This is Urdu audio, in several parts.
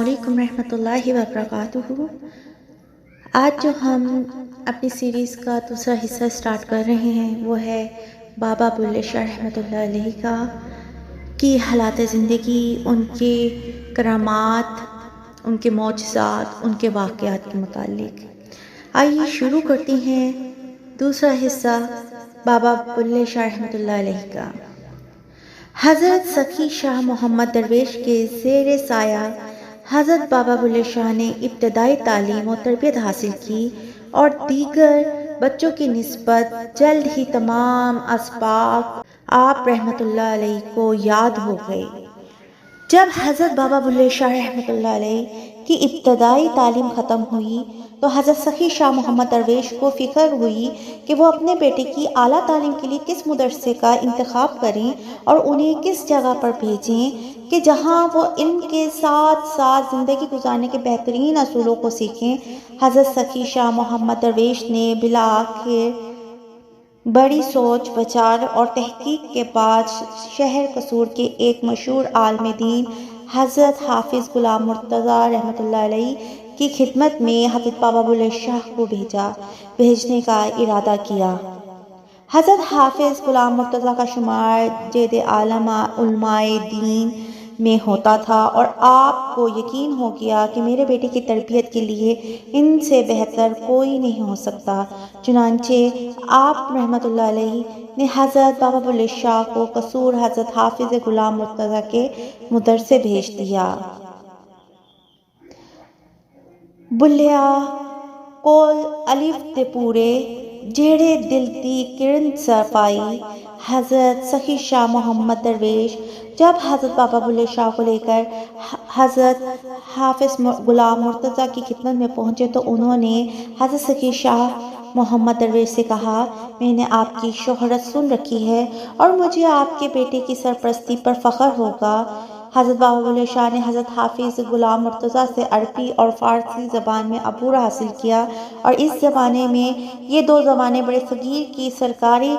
علیکم رحمۃ اللہ وبرکاتہ۔ آج جو ہم اپنی سیریز کا دوسرا حصہ سٹارٹ کر رہے ہیں وہ ہے بابا بلے شاہ رحمۃ اللہ علیہ کا کی حالات زندگی، ان کے کرامات، ان کے معجزات، ان کے واقعات کے متعلق۔ آئیے شروع کرتے ہیں دوسرا حصہ بابا بلے شاہ رحمۃ اللہ علیہ کا۔ حضرت سخی شاہ محمد درویش کے زیر سایہ حضرت بابا بلے شاہ نے ابتدائی تعلیم و تربیت حاصل کی اور دیگر بچوں کی نسبت جلد ہی تمام اسباق آپ رحمۃ اللہ علیہ کو یاد ہو گئے۔ جب حضرت بابا بلے شاہ رحمۃ اللہ علیہ کی ابتدائی تعلیم ختم ہوئی تو حضرت سخی شاہ محمد درویش کو فکر ہوئی کہ وہ اپنے بیٹے کی اعلیٰ تعلیم کے لیے کس مدرسے کا انتخاب کریں اور انہیں کس جگہ پر بھیجیں کہ جہاں وہ علم کے ساتھ ساتھ زندگی گزارنے کے بہترین اصولوں کو سیکھیں۔ حضرت سخی شاہ محمد درویش نے بالآخر بڑی سوچ بچار اور تحقیق کے بعد شہر قصور کے ایک مشہور عالم دین حضرت حافظ غلام مرتضیٰ رحمۃ اللہ علیہ کی خدمت میں حضرت بابا بلے شاہ کو بھیجنے کا ارادہ کیا۔ حضرت حافظ غلام مرتضیٰ کا شمار جید عالم علماء دین میں ہوتا تھا اور آپ کو یقین ہو گیا کہ میرے بیٹے کی تربیت کے لیے ان سے بہتر کوئی نہیں ہو سکتا۔ چنانچہ آپ رحمۃ اللہ علیہ نے حضرت بابا بلے شاہ کو قصور حضرت حافظ غلام مرتضیٰ کے مدرسے بھیج دیا۔ بلیا کول الف دے پورے جہڑے دل دی کرن صفائی۔ حضرت سخی شاہ محمد درویش جب حضرت بابا بلے شاہ کو لے کر حضرت حافظ غلام مرتضیٰ کی خدمت میں پہنچے تو انہوں نے حضرت سخی شاہ محمد درویش سے کہا، میں نے آپ کی شہرت سن رکھی ہے اور مجھے آپ کے بیٹے کی سرپرستی پر فخر ہوگا۔ حضرت بابا بلے شاہ نے حضرت حافظ غلام مرتضیٰ سے عربی اور فارسی زبان میں عبور حاصل کیا اور اس زمانے میں یہ دو زبانیں بڑے صغیر کی سرکاری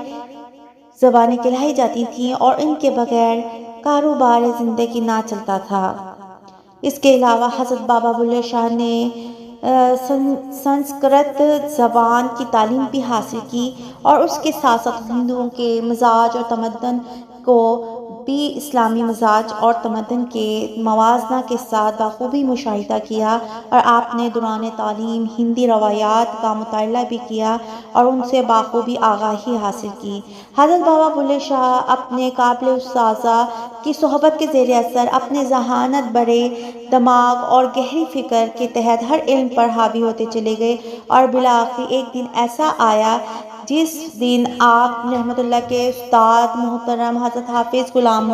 زبانیں کہلائی جاتی تھیں اور ان کے بغیر کاروبار زندگی نہ چلتا تھا۔ اس کے علاوہ حضرت بابا بلے شاہ نے سنسکرت زبان کی تعلیم بھی حاصل کی اور اس کے ساتھ ساتھ ہندوؤں کے مزاج اور تمدن کو بھی اسلامی مزاج اور تمدن کے موازنہ کے ساتھ بخوبی مشاہدہ کیا اور آپ نے دوران تعلیم ہندی روایات کا مطالعہ بھی کیا اور ان سے بخوبی آگاہی حاصل کی۔ حضرت بابا بلے شاہ اپنے قابل اساتذہ کی صحبت کے زیر اثر اپنے ذہانت برے دماغ اور گہری فکر کے تحت ہر علم پر حاوی ہوتے چلے گئے اور بالآخر ایک دن ایسا آیا جس دن آپ رحمۃ اللہ کے استاد محترم حضرت حافظ غلام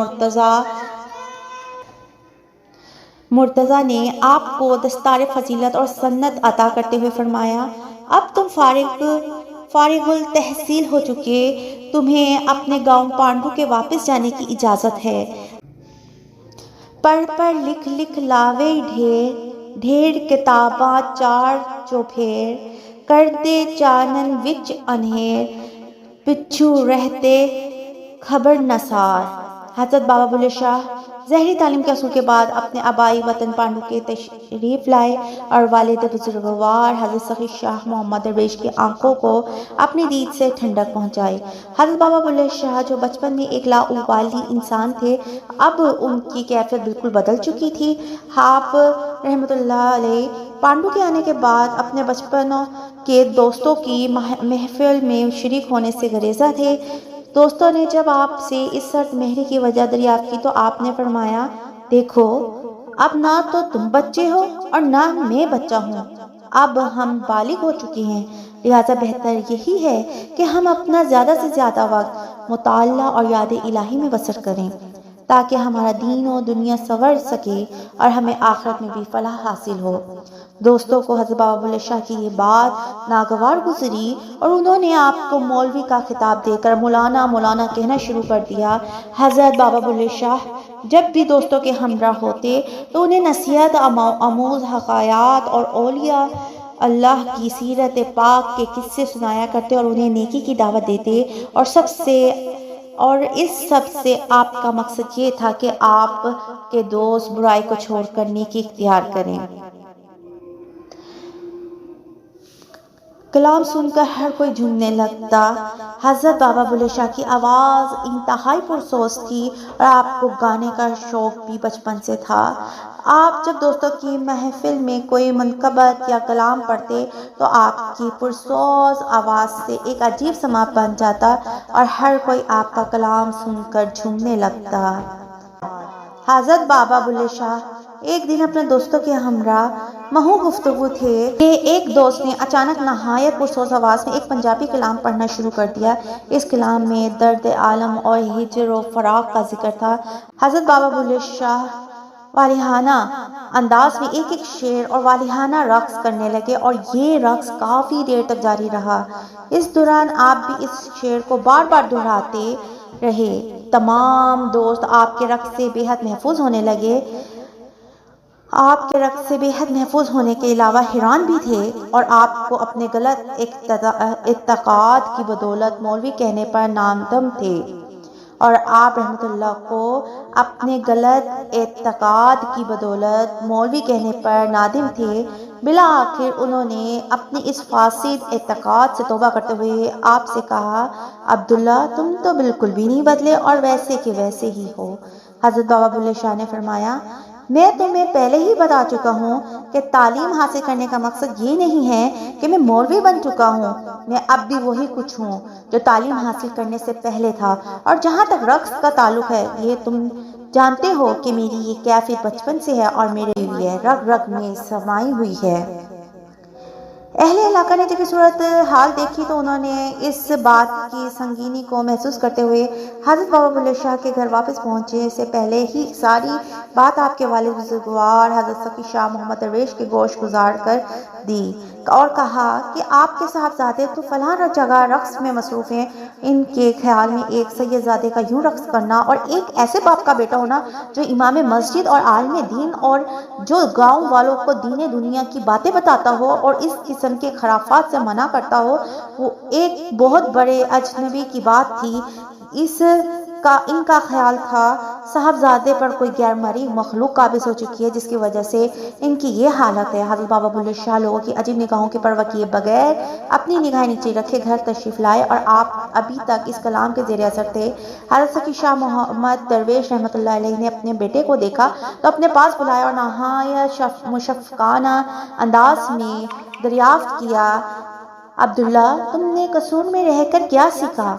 مرتضیٰ نے آپ کو دستار فضیلت اور سنت عطا کرتے ہوئے فرمایا، اب تم فارغ التحصیل ہو چکے، تمہیں اپنے گاؤں پانڈو کے واپس جانے کی اجازت ہے۔ پڑھ لکھ لاوے ڈھیر کتاباں چار چوپھیر، کر دے چانن وچ انہیر، پچھو رہتے خبر نثار۔ حضرت بابا بلے شاہ ظاہری تعلیم کے حصول کے بعد اپنے آبائی وطن پانڈو کے تشریف لائے اور والد بزرگوار حضرت سخی شاہ محمد درویش کی آنکھوں کو اپنی دید سے ٹھنڈک پہنچائی۔ حضرت بابا بلے شاہ جو بچپن میں ایک لاابالی انسان تھے، اب ان کی کیفیت بالکل بدل چکی تھی۔ آپ رحمۃ اللہ علیہ پانڈو کے آنے کے بعد اپنے بچپن کے دوستوں کی محفل میں شریک ہونے سے گریزاں تھے۔ دوستوں نے جب آپ سے اس سرد مہری کی وجہ دریافت کی تو آپ نے فرمایا، دیکھو اب نہ تو تم بچے ہو اور نہ میں بچہ ہوں، اب ہم بالغ ہو چکے ہیں، لہٰذا بہتر یہی ہے کہ ہم اپنا زیادہ سے زیادہ وقت مطالعہ اور یاد الہی میں بسر کریں تاکہ ہمارا دین و دنیا سنور سکے اور ہمیں آخرت میں بھی فلاح حاصل ہو۔ دوستوں کو حضرت بابا بلے شاہ کی یہ بات ناگوار گزری اور انہوں نے آپ کو مولوی کا خطاب دے کر مولانا کہنا شروع کر دیا۔ حضرت بابا بلے شاہ جب بھی دوستوں کے ہمراہ ہوتے تو انہیں نصیحت آموز حکایات اور اولیاء اللہ کی سیرت پاک کے قصے سنایا کرتے اور انہیں نیکی کی دعوت دیتے اور سب سے اور اس سب سے آپ کا مقصد یہ تھا کہ آپ کے دوست برائی کو چھوڑ کر نیکی اختیار کریں۔ کلام سن کر ہر کوئی جھومنے لگتا۔ حضرت بابا بلے شاہ کی آواز انتہائی پرسوز تھی اور آپ کو گانے کا شوق بھی بچپن سے تھا۔ آپ جب دوستوں کی محفل میں کوئی منقبت یا کلام پڑھتے تو آپ کی پرسوز آواز سے ایک عجیب سما بن جاتا اور ہر کوئی آپ کا کلام سن کر جھومنے لگتا۔ حضرت بابا بلے شاہ ایک دن اپنے دوستوں کے ہمراہ محو گفتگو تھے کہ ایک دوست نے اچانک نہایت پرسوز آواز میں ایک پنجابی کلام پڑھنا شروع کر دیا۔ اس کلام میں درد عالم اور ہجر و فراق کا ذکر تھا۔ حضرت بابا بلے شاہ والہانہ انداز میں ایک ایک شعر اور والہانہ رقص کرنے لگے اور یہ رقص کافی دیر تک جاری رہا۔ اس دوران آپ بھی اس شعر کو بار بار دہراتے رہے۔ تمام دوست آپ کے رقص سے بے حد محظوظ ہونے لگے۔ آپ کے رقص سے بے حد محظوظ ہونے کے علاوہ حیران بھی تھے اور آپ کو اپنے غلط اعتقاد کی بدولت مولوی کہنے پر نادم تھے اور آپ رحمۃ اللہ کو اپنے غلط اعتقاد کی بدولت مولوی کہنے پر نادم تھے۔ بالآخر انہوں نے اپنے اس فاسد اعتقاد سے توبہ کرتے ہوئے آپ سے کہا، عبداللہ تم تو بالکل بھی نہیں بدلے اور ویسے کے ویسے ہی ہو۔ حضرت بابا بلے شاہ نے فرمایا، میں تمہیں پہلے ہی بتا چکا ہوں کہ تعلیم حاصل کرنے کا مقصد یہ نہیں ہے کہ میں مولوی بن چکا ہوں۔ میں اب بھی وہی کچھ ہوں جو تعلیم حاصل کرنے سے پہلے تھا۔ اور جہاں تک رقص کا تعلق ہے، یہ تم جانتے ہو کہ میری یہ کیفیت بچپن سے ہے اور میرے لیے رگ رگ میں سمائی ہوئی ہے۔ اہل علاقہ نے جب یہ صورت حال دیکھی تو انہوں نے اس بات کی سنگینی کو محسوس کرتے ہوئے حضرت بابا بلے شاہ کے گھر واپس پہنچنے سے پہلے ہی ساری بات آپ کے والد بزرگوار حضرت سخی شاہ محمد درویش کے گوش گزار کر دی اور کہا کہ آپ کے صاحبزادے تو فلاں جگہ رقص میں مصروف ہیں۔ ان کے خیال میں ایک سید زادے کا یوں رقص کرنا اور ایک ایسے باپ کا بیٹا ہونا جو امام مسجد اور عالم دین اور جو گاؤں والوں کو دین دنیا کی باتیں بتاتا ہو اور اس قسم کے خرافات سے منع کرتا ہو، وہ ایک بہت بڑے اجنبی کی بات تھی۔ ان کا خیال تھا صاحبزادے پر کوئی غیر مرئی مخلوق قابض ہو چکی ہے جس کی وجہ سے ان کی یہ حالت ہے۔ حضرت بابا بلے شاہ لوگوں کی عجیب نگاہوں کی پرواہ کیے بغیر اپنی نگاہیں نیچے رکھے گھر تشریف لائے اور آپ ابھی تک اس کلام کے زیر اثر تھے۔ حضرت سخی شاہ محمد درویش رحمۃ اللہ علیہ نے اپنے بیٹے کو دیکھا تو اپنے پاس بلایا اور نہایت مشفقانہ انداز میں دریافت کیا، عبداللہ تم نے قصور میں رہ کر کیا سیکھا؟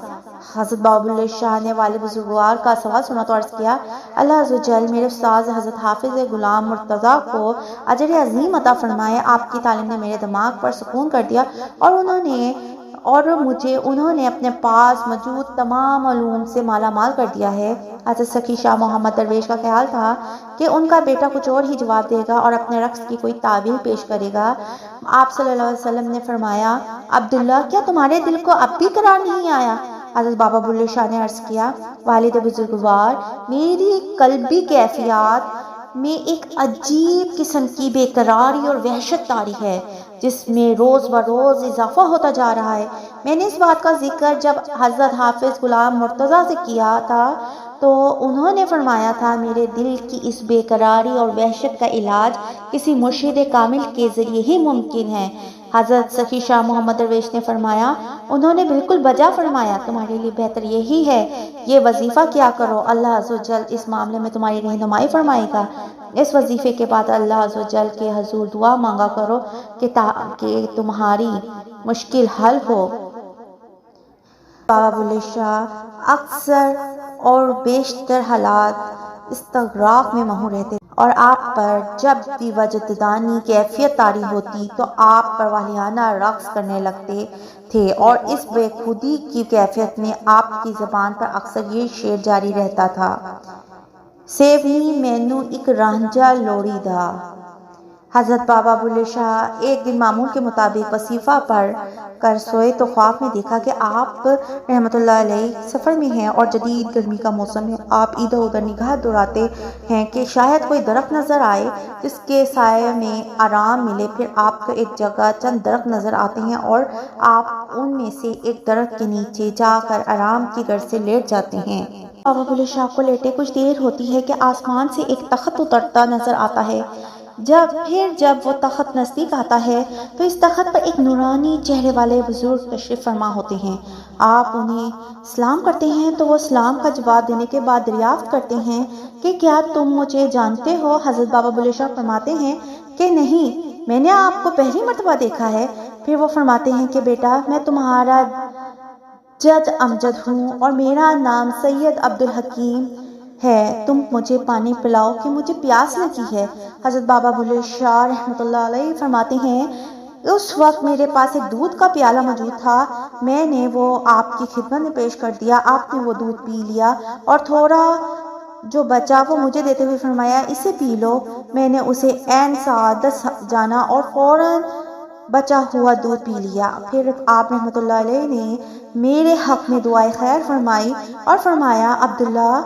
حضرت بابا بلے شاہ نے والد بزرگوار کا سوال سنا تو عرض کیا، اللہ عز و جل میرے استاذ حضرت حافظ غلام مرتضیٰ کو اجر عظیم عطا فرمائے۔ آپ کی تعلیم نے میرے دماغ پر سکون کر دیا اور مجھے انہوں نے اپنے پاس موجود تمام علوم سے مالا مال کر دیا ہے۔ حضرت سخی شاہ محمد درویش کا خیال تھا کہ ان کا بیٹا کچھ اور ہی جواب دے گا اور اپنے رقص کی کوئی تعویل پیش کرے گا۔ آپ صلی اللہ علیہ وسلم نے فرمایا، عبداللہ کیا تمہارے دل کو اب بھی قرار نہیں آیا؟ حضرت بابا بلے شاہ نے عرض کیا، والد بزرگوار میری قلبی کیفیات میں ایک عجیب قسم کی بے قراری اور وحشت طاری ہے جس میں روز بروز اضافہ ہوتا جا رہا ہے۔ میں نے اس بات کا ذکر جب حضرت حافظ غلام مرتضیٰ سے کیا تھا تو انہوں نے فرمایا تھا، میرے دل کی اس بے قراری اور وحشت کا علاج کسی مرشد کامل کے ذریعے ہی ممکن ہے۔ حضرت سخی شاہ محمد درویش نے فرمایا، انہوں نے بالکل بجا فرمایا، تمہارے لیے بہتر یہی ہے یہ وظیفہ کیا کرو، اللہ عز و جل اس معاملے میں تمہاری رہنمائی فرمائے گا۔ اس وظیفے کے بعد اللہ عز و جل کے حضور دعا مانگا کرو کہ تمہاری مشکل حل ہو۔ بابا بلے شاہ اکثر اور بیشتر حالات استغراق میں محو رہتے اور آپ پر جب بھی وجدانی کیفیت طاری ہوتی تو آپ پر والہانہ رقص کرنے لگتے تھے اور اس بے خودی کی کیفیت میں آپ کی زبان پر اکثر یہ شعر جاری رہتا تھا، سیونی مینو ایک رانجھا لوڑی دا۔ حضرت بابا بلے شاہ ایک دن معمول کے مطابق وظیفہ پڑھ کر سوئے تو خواب میں دیکھا کہ آپ رحمۃ اللہ علیہ سفر میں ہیں اور جدید گرمی کا موسم ہے۔ آپ ادھر ادھر نگاہ دوڑاتے ہیں کہ شاید کوئی درخت نظر آئے جس کے سائے میں آرام ملے۔ پھر آپ کو ایک جگہ چند درخت نظر آتے ہیں اور آپ ان میں سے ایک درخت کے نیچے جا کر آرام کی غرض سے لیٹ جاتے ہیں۔ بابا بلے شاہ کو لیٹے کچھ دیر ہوتی ہے کہ آسمان سے ایک تخت اترتا نظر آتا ہے۔ جب وہ تخت نزدیک آتا ہے تو اس تخت پر ایک نورانی چہرے والے بزرگ تشریف فرما ہوتے ہیں۔ آپ انہیں سلام کرتے ہیں تو وہ سلام کا جواب دینے کے بعد دریافت کرتے ہیں کہ کیا تم مجھے جانتے ہو؟ حضرت بابا بلے شاہ فرماتے ہیں کہ نہیں، میں نے آپ کو پہلی مرتبہ دیکھا ہے۔ پھر وہ فرماتے ہیں کہ بیٹا، میں تمہارا جد امجد ہوں اور میرا نام سید عبدالحکیم ہے، تم مجھے پانی پلاؤ کہ مجھے پیاس لگی ہے۔ حضرت بابا بلے شاہ رحمۃ اللہ علیہ فرماتے ہیں اس وقت میرے پاس ایک دودھ کا پیالہ موجود تھا، میں نے وہ آپ کی خدمت میں پیش کر دیا، آپ نے وہ دودھ پی لیا اور تھوڑا جو بچا وہ مجھے دیتے ہوئے فرمایا اسے پی لو۔ میں نے اسے عین سعادت جانا اور فوراً بچا ہوا دودھ پی لیا۔ پھر آپ رحمۃ اللہ علیہ نے میرے حق میں دعائے خیر فرمائی اور فرمایا عبداللہ،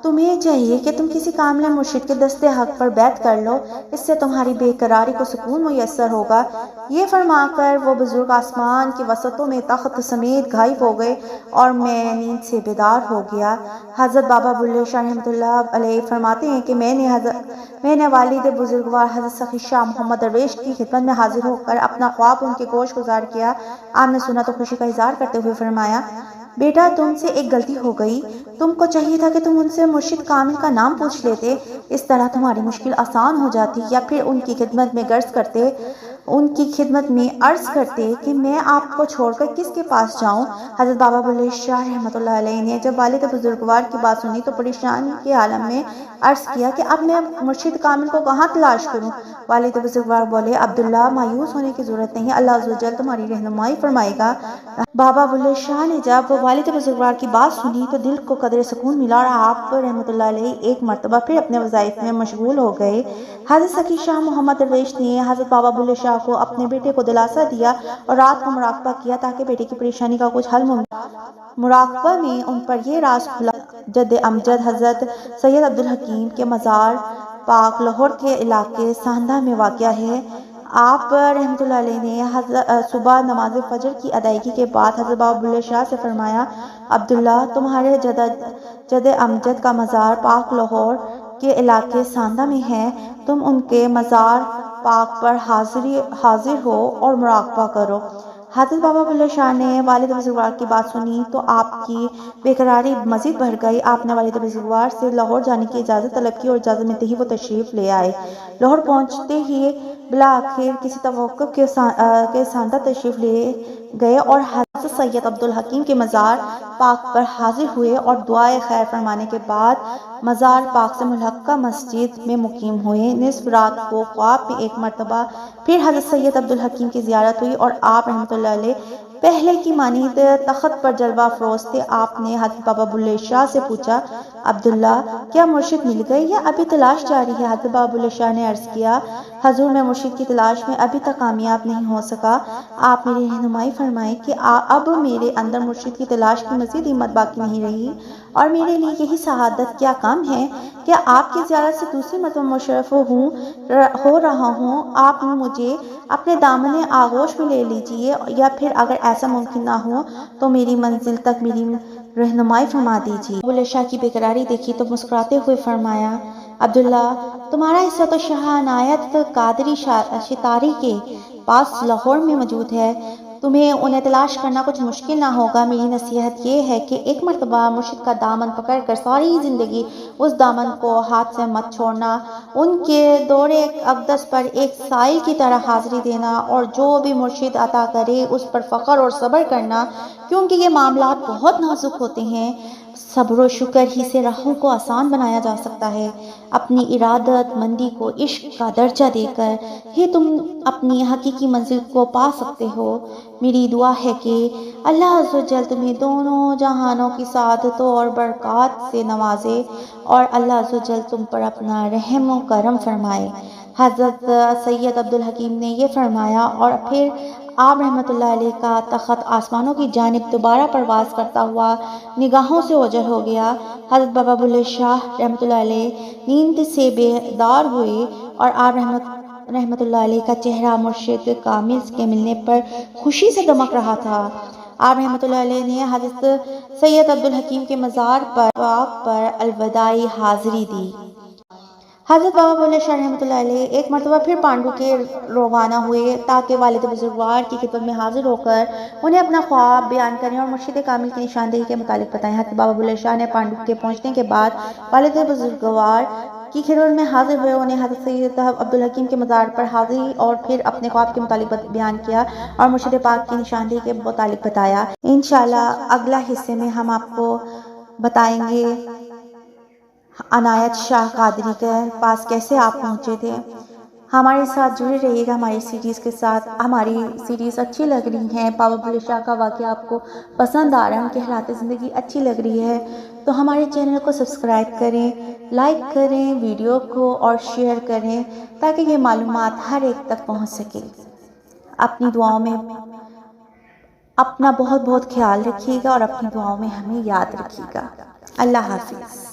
تمہیں چاہیے کہ تم کسی کامل مرشد کے دستے حق پر بیعت کر لو، اس سے تمہاری بے قراری کو سکون میسر ہوگا۔ یہ فرما کر وہ بزرگ آسمان کے وسطوں میں تخت سمیت غائب ہو گئے اور میں نیند سے بیدار ہو گیا۔ حضرت بابا بلے شاہ رحمۃ اللہ علیہ فرماتے ہیں کہ میں نے والد بزرگوار حضرت سخی شاہ محمد درویش کی خدمت میں حاضر ہو کر اپنا خواب ان کے گوش گزار کیا۔ آپ نے سنا تو خوشی کا اظہار کرتے ہوئے فرمایا، بیٹا تم سے ایک غلطی ہو گئی، تم کو چاہیے تھا کہ تم ان سے مرشد کامل کا نام پوچھ لیتے، اس طرح تمہاری مشکل آسان ہو جاتی، یا پھر ان کی خدمت میں عرض کرتے کہ میں آپ کو چھوڑ کر کس کے پاس جاؤں۔ حضرت بابا بلے شاہ رحمۃ اللہ علیہ نے جب والد بزرگوار کی بات سنی تو پریشانی کے عالم میں عرض کیا کہ اب میں مرشد کامل کو کہاں تلاش کروں؟ والد بزرگوار بولے، عبداللہ مایوس ہونے کی ضرورت نہیں، اللہ عز و جل تمہاری رہنمائی فرمائے گا۔ بابا بلے شاہ نے جب والد بزرگوار کی بات سنی تو دل کو قدر سکون ملا اور آپ رحمۃ اللہ علیہ ایک مرتبہ پھر اپنے وظائف میں مشغول ہو گئے۔ حضرت سخی شاہ محمد درویش نے حضرت بابا بلے شاہ کو اپنے بیٹے کو دلاسا دیا اور رات کو مراقبہ کیا تاکہ بیٹے کی پریشانی کا کچھ حل ممکن۔ مراقبہ میں ان پر یہ راز کھلا، جد امجد حضرت سید عبدالحکیم کے مزار پاک لاہور کے علاقے ساندہ میں واقع ہے۔ آپ رحمۃ اللہ علیہ نے صبح نماز فجر کی ادائیگی کے بعد حضرت بابا بلے شاہ سے فرمایا، عبداللہ تمہارے جد امجد کا مزار پاک لاہور کے علاقے ساندہ میں ہے، تم ان کے مزار پاک پر حاضر ہو اور مراقبہ کرو۔ حضرت بابا بلے شاہ نے والد بزرگوار کی بات سنی تو آپ کی بے قراری مزید بڑھ گئی۔ آپ نے والد بزرگوار سے لاہور جانے کی اجازت طلب کی اور اجازت ملتے ہی وہ تشریف لے آئے۔ لاہور پہنچتے ہی بالآخر کسی توقف کے ساندہ تشریف لے گئے اور حضرت سید عبدالحکیم کے مزار پاک پر حاضر ہوئے اور دعائے خیر فرمانے کے بعد مزار پاک سے ملحقہ مسجد میں مقیم ہوئے۔ نصف رات کو خواب میں ایک مرتبہ پھر حضرت سید عبدالحکیم کی زیارت ہوئی اور آپ رحمۃ اللہ علیہ پہلے کی مانند تخت پر جلوہ افروز تھے۔ آپ نے حضرت بابا بلے شاہ سے پوچھا، عبداللہ کیا مرشد مل گئے یا ابھی تلاش جاری ہے؟ حضرت بابا بلے شاہ نے عرض کیا، حضور میں مرشد کی تلاش میں ابھی تک کامیاب نہیں ہو سکا۔ آپ میری رہنمائی فرمائیں کہ اب میرے اندر مرشد کی تلاش کی مزید ہمت باقی نہیں رہی اور میرے لیے یہی سعادت کیا کام ہے کہ آپ کی زیارت سے دوسری مرتبہ مشرف ہو رہا ہوں۔ آپ مجھے اپنے دامن آغوش میں لے لیجئے، یا پھر اگر ایسا ممکن نہ ہو تو میری منزل تک میری رہنمائی فرما دیجیے۔ بلے شاہ کی بے قراری دیکھی تو مسکراتے ہوئے فرمایا، عبداللہ تمہارا حصہ تو شاہ عنایت قادری شتاری کے پاس لاہور میں موجود ہے، تمہیں انہیں تلاش کرنا کچھ مشکل نہ ہوگا۔ میری نصیحت یہ ہے کہ ایک مرتبہ مرشد کا دامن پکڑ کر ساری زندگی اس دامن کو ہاتھ سے مت چھوڑنا، ان کے دور اقدس پر ایک سائل کی طرح حاضری دینا اور جو بھی مرشد عطا کرے اس پر فخر اور صبر کرنا، کیونکہ یہ معاملات بہت نازک ہوتے ہیں۔ صبر و شکر ہی سے راہوں کو آسان بنایا جا سکتا ہے۔ اپنی ارادت مندی کو عشق کا درجہ دے کر ہی تم اپنی حقیقی منزل کو پا سکتے ہو۔ میری دعا ہے کہ اللہ عز و جل تمہیں دونوں جہانوں کی سعادتوں اور برکات سے نوازے اور اللہ عز و جل تم پر اپنا رحم و کرم فرمائے۔ حضرت سید عبدالحکیم نے یہ فرمایا اور پھر آپ رحمۃ اللہ علیہ کا تخت آسمانوں کی جانب دوبارہ پرواز کرتا ہوا نگاہوں سے اوجھل ہو گیا۔ حضرت بابا بلے شاہ رحمۃ اللہ علیہ نیند سے بیدار ہوئے اور آپ رحمۃ اللہ علیہ کا چہرہ مرشد کامل کے ملنے پر خوشی سے دمک رہا تھا۔ آپ رحمۃ اللہ علیہ نے حضرت سید عبدالحکیم کے مزار پر الوداعی حاضری دی۔ حضرت بابا بلے شاہ رحمۃ اللہ علیہ ایک مرتبہ پھر پانڈو کے روانہ ہوئے تاکہ والد بزرگوار کی خدمت میں حاضر ہو کر انہیں اپنا خواب بیان کریں اور مرشد کامل کی نشاندہی کے متعلق بتائیں۔ حضرت بابا بلے شاہ نے پانڈو کے پہنچنے کے بعد والد بزرگوار کی خدمت میں حاضر ہوئے انہیں حضرت سید عبدالحکیم کے مزار پر حاضری اور پھر اپنے خواب کے متعلق بیان کیا اور مرشد پاک کی نشاندہی کے متعلق بتایا۔ انشاءاللہ اگلا حصے میں ہم آپ کو بتائیں گے عنایت شاہ قادری کے پاس کیسے آپ پہنچے تھے۔ ہمارے ساتھ جڑے رہیے گا ہماری سیریز کے ساتھ۔ ہماری سیریز اچھی لگ رہی ہیں، بابا بلے شاہ کا واقعہ آپ کو پسند آ رہا ہے، ان کے حالات زندگی اچھی لگ رہی ہے تو ہمارے چینل کو سبسکرائب کریں، لائک کریں ویڈیو کو اور شیئر کریں تاکہ یہ معلومات ہر ایک تک پہنچ سکے۔ اپنی دعاؤں میں اپنا بہت بہت خیال رکھیے گا اور اپنی دعاؤں میں ہمیں یاد رکھیے گا۔ اللہ حافظ۔